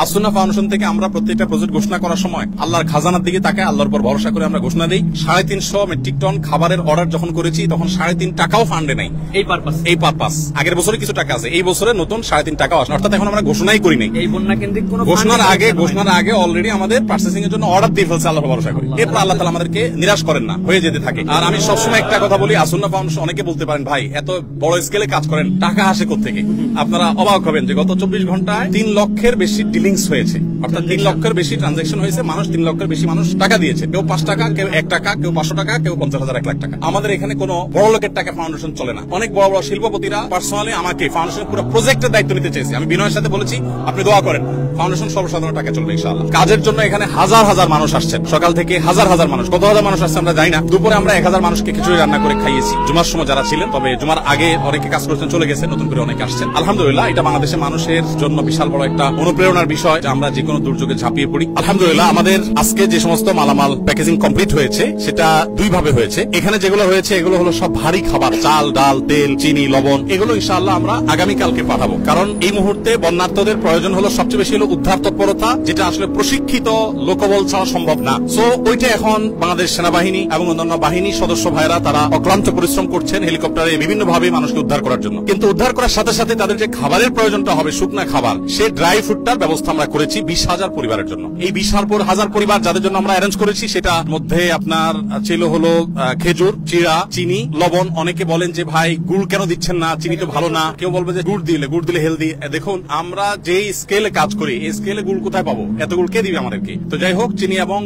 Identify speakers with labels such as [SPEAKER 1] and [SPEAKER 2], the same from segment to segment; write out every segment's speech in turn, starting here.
[SPEAKER 1] As-Sunnah foundation থেকে আমরা প্রত্যেকটা প্রজেক্ট ঘোষণা করার সময় আল্লাহর খাজানার দিকে তাকায় আল্লাহর উপর ভরসা করে আমরা ঘোষণা দিই। 350 মেট্রিক টন খাবারের অর্ডার যখন করেছি তখন 3.5 টাকাও ফান্ডে নাই। এই পারপাস আগের বছরে কিছু টাকা আছে, এই বছরে নতুন 3.5 টাকাও আসে, অর্থাৎ এখন আমরা ঘোষণাই করি নাই।
[SPEAKER 2] এই বন্যা কেন্দ্রিক কোনো
[SPEAKER 1] ঘোষণার আগে অলরেডি আমাদের প্রসেসিং এর জন্য অর্ডার দিয়ে ফেলছে আল্লাহর ভরসা করে। এরপর আল্লাহ তাআলা আমাদেরকে নিরাশ করেন না, হয়ে যেতে থাকে। আর আমি সবসময় একটা কথা বলি, আসুন্না ফাউন্ডেশন অনেকে বলতে পারেন ভাই এত বড় স্কেলে কাজ করেন, টাকা আসে কোত্থেকে? আপনারা অবাক হবেন যে গত 24 ঘন্টায় 3 লক্ষের বেশি ডিলিংস হয়েছে, অর্থাৎ 3 লক্ষের বেশি ট্রানজাকশন হয়েছে। মানুষ 3 লক্ষের বেশি মানুষ টাকা দিয়েছে, কেউ 5 টাকা, কেউ 1 টাকা, কেউ 500 টাকা, কেউ 50,000, 1 লাখ টাকা। আমাদের এখানে কোনো বড় লোকের টাকা ফাউন্ডেশন চলে না। অনেক বড় বড় শিল্পপতিরা পার্সোনালি আমাকে ফাউন্ডেশনের পুরো প্রজেক্টের দায়িত্ব নিতে চেয়েছে। আমি বিনয়ের সাথে বলেছি আপনি দোয়া করেন, ফাউন্ডেশন সর্বসাধারণ টাকা চলবে ইনশাআল্লাহ। কাজের জন্য এখানে হাজার হাজার মানুষ আসছেন, সকাল থেকে হাজার হাজার মানুষ, কত হাজার মানুষ আসছে আমরা জানি না। দুপুরে আমরা 1000 মানুষকে খিচুড়ি রান্না করে খাইয়েছি, জুমার সময় যারা ছিলেন। তবে জুমার আগে অনেকে কাজ করছেন, চলে গেছে, নতুন করে অনেকে আসছেন। আলহামদুলিল্লাহ, এটা বাংলাদেশের মানুষের জন্য বিশাল বড় একটা অনুপ্রেরণার বিষয় যে আমরা যে কোনো দুর্যোগে ঝাঁপিয়ে পড়ি। আলহামদুলিল্লাহ, আমাদের আজকে যে সমস্ত মালামাল প্যাকেজিং কমপ্লিট হয়েছে সেটা দুই ভাবে হয়েছে। এখানে যেগুলো হয়েছে এগুলো হলো সব ভারী খাবার, চাল, ডাল, তেল, চিনি, লবণ। এগুলো ইনশাআল্লাহ আমরা আগামীকালকে পাঠাবো, কারণ এই মুহূর্তে বন্যার্তদের প্রয়োজন হলো সবচেয়ে বেশি হলো উদ্ধার তৎপরতা, যেটা আসলে প্রশিক্ষিত লোকবল ছাড়া সম্ভব না। সো ওইটা এখন বাংলাদেশ সেনাবাহিনী এবং অন্যান্য বাহিনীর সদস্য ভাইরা তারা অক্লান্ত পরিশ্রম করছেন হেলিকপ্টারে বিভিন্ন ভাবে মানুষকে উদ্ধার করার জন্য। কিন্তু উদ্ধার করার সাথে সাথে তাদের যে খাবারের প্রয়োজনটা হবে, শুকনা খাবার, সে ড্রাই ফ্রুটটার ব্যবস্থা আমরা করেছি 20,000 পরিবারের জন্য। এই 20,000 পরিবার যাদের জন্য আমরা অ্যারেঞ্জ করেছি, সেটার মধ্যে আপনার ছিল হলো খেজুর, চিড়া, চিনি, লবণ। অনেকে বলেন যে ভাই গুড় কেন দিচ্ছেন না, চিনি তো ভালো না। কেউ বলবে যে গুড় দিলে হেলদি। দেখুন, আমরা যে স্কেলে কাজ করি এই স্কেলে গুড় কোথায় পাবো? এত গুড় কে দিবে আমাদেরকে? তো যাই হোক, চিনি এবং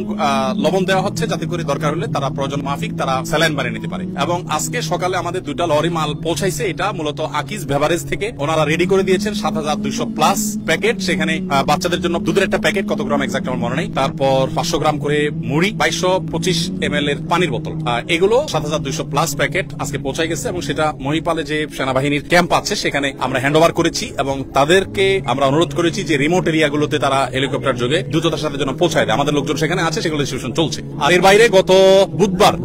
[SPEAKER 1] লবণ দেওয়া হচ্ছে যাতে করে দরকার হলে তারা প্রয়োজন মাফিক তারা স্যালাইন বানিয়ে নিতে পারে। এবং আজকে সকালে আমাদের 2টা লরি মাল পৌঁছাইছে। এটা মূলত আকিজ বেভারেজ থেকে ওনারা রেডি করে দিয়েছেন 7200 প্লাস প্যাকেট। সেখানে বাচ্চাদের জন্য দুধের একটা প্যাকেট, কত গ্রাম এক্সাক্ট আমার মনে নেই, তারপর 500 গ্রাম করে মুড়ি, 2225 ml এর পানির বোতল। এগুলো 7200 প্লাস প্যাকেট আজকে পৌঁছাই গেছে এবং সেটা মহিপালে যে সেনাবাহিনীর ক্যাম্প আছে সেখানে আমরা হ্যান্ড ওভার করেছি এবং তাদেরকে আমরা অনুরোধ করেছি যে রিমোট এরিয়াগুলোতে তারা হেলিকপ্টার যোগে দ্রুততার সাথে যেন পৌঁছায় দেয়। আমাদের লোকজন সেখানে আছে, সেগুলো ডিস্ট্রিবিউশন চলছে। আর এর বাইরে গত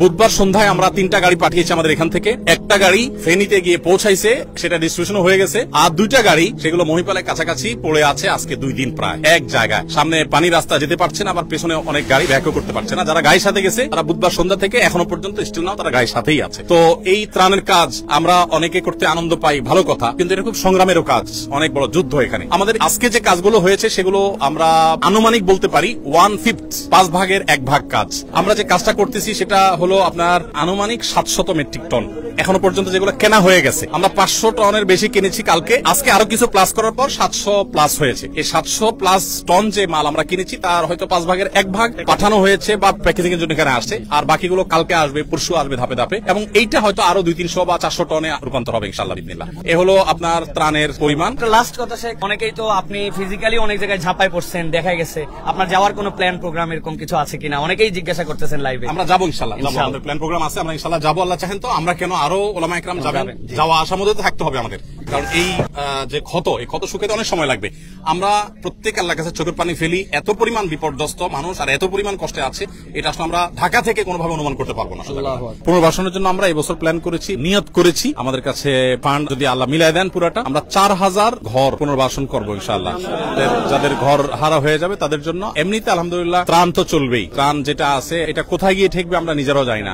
[SPEAKER 1] বুধবার সন্ধ্যায় আমরা 3টা গাড়ি পাঠিয়েছি আমাদের এখান থেকে। একটা গাড়ি ফেনীতে গিয়ে পৌঁছাইছে, সেটা ডিস্ট্রিবিউশন হয়ে গেছে। আর 2টা গাড়ি সেগুলো মহিপালের কাছাকাছি পড়ে আছে আজকে 2 দিন প্রায় এক জায়গায়। সামনে পানি রাস্তা যেতে পারছে না, আবার পেছনে অনেক গাড়ি ব্যাকও করতে পারছে না। যারা গাড়ির সাথে গেছে তারা বুধবার সন্ধ্যা থেকে এখনো পর্যন্ত স্টিল নাও তারা গাড়ির সাথেই আছে। তো এই ত্রাণের কাজ আমরা অনেকে করতে আনন্দ পাই, ভালো কথা, কিন্তু এটা খুব সংগ্রামেরও কাজ, অনেক বড় যুদ্ধ এখানে। আমাদের আজকে যে কাজগুলো হয়েছে সেগুলো আমরা আনুমানিক বলতে পারি 1/5, 5 ভাগের 1 ভাগ কাজ। আমরা যে কাজটা করতেছি সেটা হলো আপনার আনুমানিক 700 মেট্রিক টন এখনো পর্যন্ত যেগুলো কেনা হয়ে গেছে। আমরা 500 টনের বেশি কিনেছি কালকে, আজকে আরো কিছু প্লাস করার পর 700 প্লাস হয়েছে। এই 700 প্লাস টন যে মাল আমরা কিনেছি তার হয়তো 5 ভাগের 1 ভাগ পাঠানো হয়েছে বা প্যাকেজিং এর জন্য এখানে আসছে, আর বাকিগুলো কালকে আসবে, পরশু আসবে ধাপে ধাপে, এবং এইটা হয়তো আরো 200-300 বা 400 টনে রূপান্তর হবে ইনশাআল্লাহ বিসমিল্লাহ। এ হলো আপনার ত্রাণের পরিমাণ।
[SPEAKER 2] লাস্ট কথা, অনেকেই তো আপনি ফিজিক্যালি অনেক জায়গায় ঝাঁপাই পড়ছেন, দেখা গেছে আপনার যাওয়ার কোনো প্ল্যান প্রোগ্রাম এরকম কিছু আছে কিনা অনেকেই জিজ্ঞাসা করতেছেন লাইভে।
[SPEAKER 1] আমরা যাবো ইনশাআল্লাহ, আমাদের প্ল্যান প্রোগ্রাম আছে, আমরা ইনশাআল্লাহ যাবো। আল্লাহ চাহেন তো আমরা কেন, আরো ওলামা ইকরাম যাবেন, যাওয়া আসার মধ্যে থাকতে হবে আমাদের, কারণ এই যে এই ক্ষত শুকাতে অনেক সময় লাগবে। আমরা প্রত্যেক আল্লাহর কাছে চোখের পানি ফেলি, এত পরিমাণ বিপর্যস্ত মানুষ আর এত পরিমাণ কষ্টে আছে, এটা আসলে আমরা ঢাকা থেকে কোনোভাবে অনুমান করতে পারবো না। পুনর্বাসনের জন্য আমরা এই বছর প্ল্যান করেছি, নিয়ত করেছি, আমাদের কাছে ফান্ড যদি আল্লাহ মিলাই দেন পুরাটা, আমরা 4000 ঘর পুনর্বাসন করবো ইনশাআল্লাহ। যাদের ঘর হারা হয়ে যাবে তাদের জন্য। এমনিতে আলহামদুলিল্লাহ ত্রাণ তো চলবেই, ত্রাণ যেটা আছে এটা কোথায় গিয়ে ঠেকবে আমরা নিজেরাও জানি না।